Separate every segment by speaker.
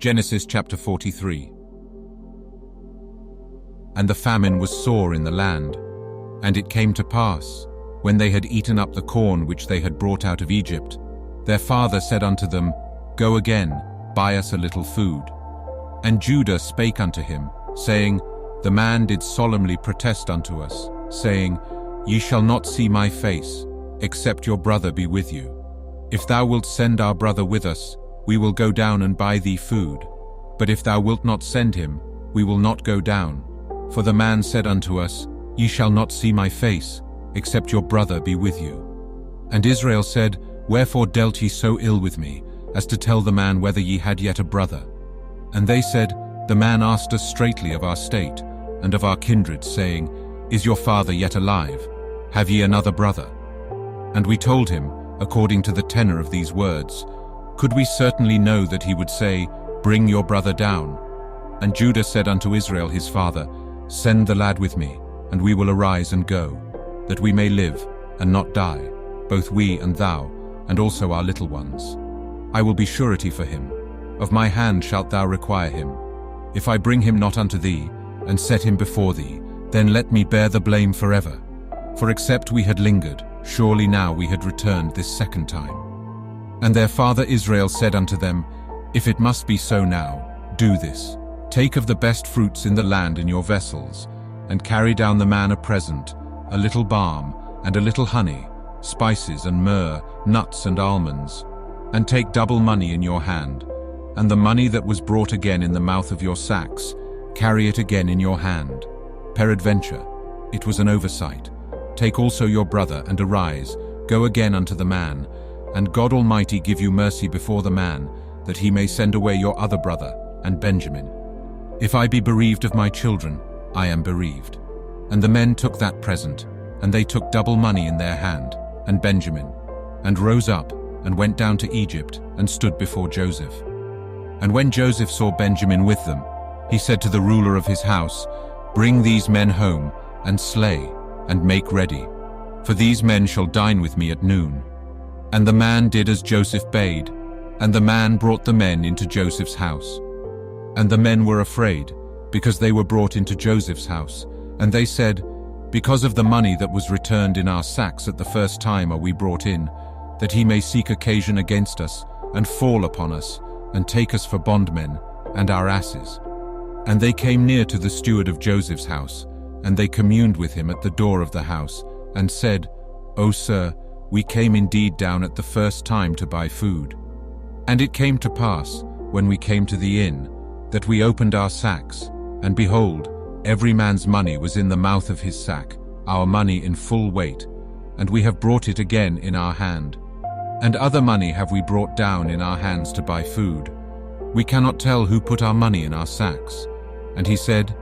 Speaker 1: Genesis chapter 43. And the famine was sore in the land. And it came to pass, when they had eaten up the corn which they had brought out of Egypt, their father said unto them, Go again, buy us a little food. And Judah spake unto him, saying, The man did solemnly protest unto us, saying, Ye shall not see my face, except your brother be with you. If thou wilt send our brother with us, we will go down and buy thee food. But if thou wilt not send him, we will not go down. For the man said unto us, Ye shall not see my face, except your brother be with you. And Israel said, Wherefore dealt ye so ill with me, as to tell the man whether ye had yet a brother? And they said, The man asked us straitly of our state, and of our kindred, saying, Is your father yet alive? Have ye another brother? And we told him, according to the tenor of these words, Could we certainly know that he would say, Bring your brother down? And Judah said unto Israel his father, Send the lad with me, and we will arise and go, that we may live and not die, both we and thou, and also our little ones. I will be surety for him. Of my hand shalt thou require him. If I bring him not unto thee, and set him before thee, then let me bear the blame forever. For except we had lingered, surely now we had returned this second time. And their father Israel said unto them, If it must be so now, do this. Take of the best fruits in the land in your vessels, and carry down the man a present, a little balm, and a little honey, spices and myrrh, nuts and almonds. And take double money in your hand, and the money that was brought again in the mouth of your sacks, carry it again in your hand. Peradventure, it was an oversight. Take also your brother, and arise, go again unto the man, and God Almighty give you mercy before the man, that he may send away your other brother, and Benjamin. If I be bereaved of my children, I am bereaved. And the men took that present, and they took double money in their hand, and Benjamin, and rose up, and went down to Egypt, and stood before Joseph. And when Joseph saw Benjamin with them, he said to the ruler of his house, Bring these men home, and slay, and make ready, for these men shall dine with me at noon. And the man did as Joseph bade, and the man brought the men into Joseph's house. And the men were afraid, because they were brought into Joseph's house. And they said, Because of the money that was returned in our sacks at the first time are we brought in, that he may seek occasion against us, and fall upon us, and take us for bondmen, and our asses. And they came near to the steward of Joseph's house, and they communed with him at the door of the house, and said, O sir, we came indeed down at the first time to buy food. And it came to pass, when we came to the inn, that we opened our sacks, and behold, every man's money was in the mouth of his sack, our money in full weight, and we have brought it again in our hand. And other money have we brought down in our hands to buy food. We cannot tell who put our money in our sacks. And he said,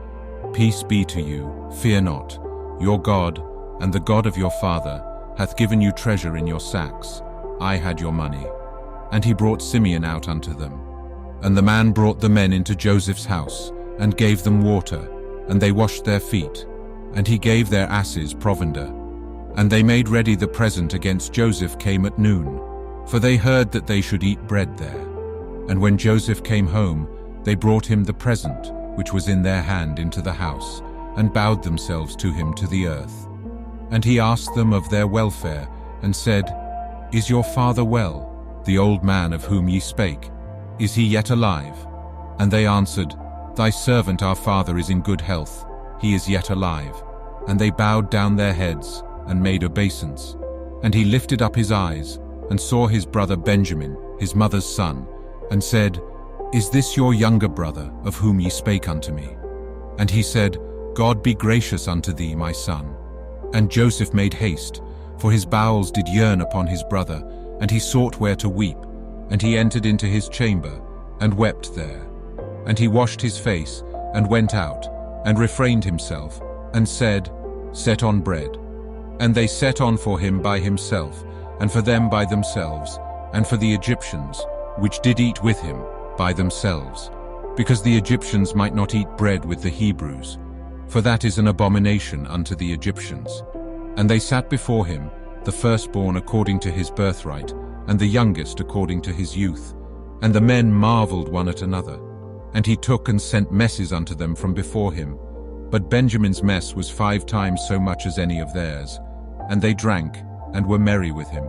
Speaker 1: Peace be to you, fear not. Your God, and the God of your father, hath given you treasure in your sacks. I had your money. And he brought Simeon out unto them. And the man brought the men into Joseph's house, and gave them water, and they washed their feet. And he gave their asses provender. And they made ready the present against Joseph came at noon, for they heard that they should eat bread there. And when Joseph came home, they brought him the present, which was in their hand, into the house, and bowed themselves to him to the earth. And he asked them of their welfare, and said, Is your father well, the old man of whom ye spake? Is he yet alive? And they answered, Thy servant our father is in good health, he is yet alive. And they bowed down their heads, and made obeisance. And he lifted up his eyes, and saw his brother Benjamin, his mother's son, and said, Is this your younger brother, of whom ye spake unto me? And he said, God be gracious unto thee, my son. And Joseph made haste, for his bowels did yearn upon his brother, and he sought where to weep. And he entered into his chamber, and wept there. And he washed his face, and went out, and refrained himself, and said, Set on bread. And they set on for him by himself, and for them by themselves, and for the Egyptians, which did eat with him, by themselves, because the Egyptians might not eat bread with the Hebrews, for that is an abomination unto the Egyptians. And they sat before him, the firstborn according to his birthright, and the youngest according to his youth. And the men marveled one at another. And he took and sent messes unto them from before him. But Benjamin's mess was 5 times so much as any of theirs. And they drank, and were merry with him.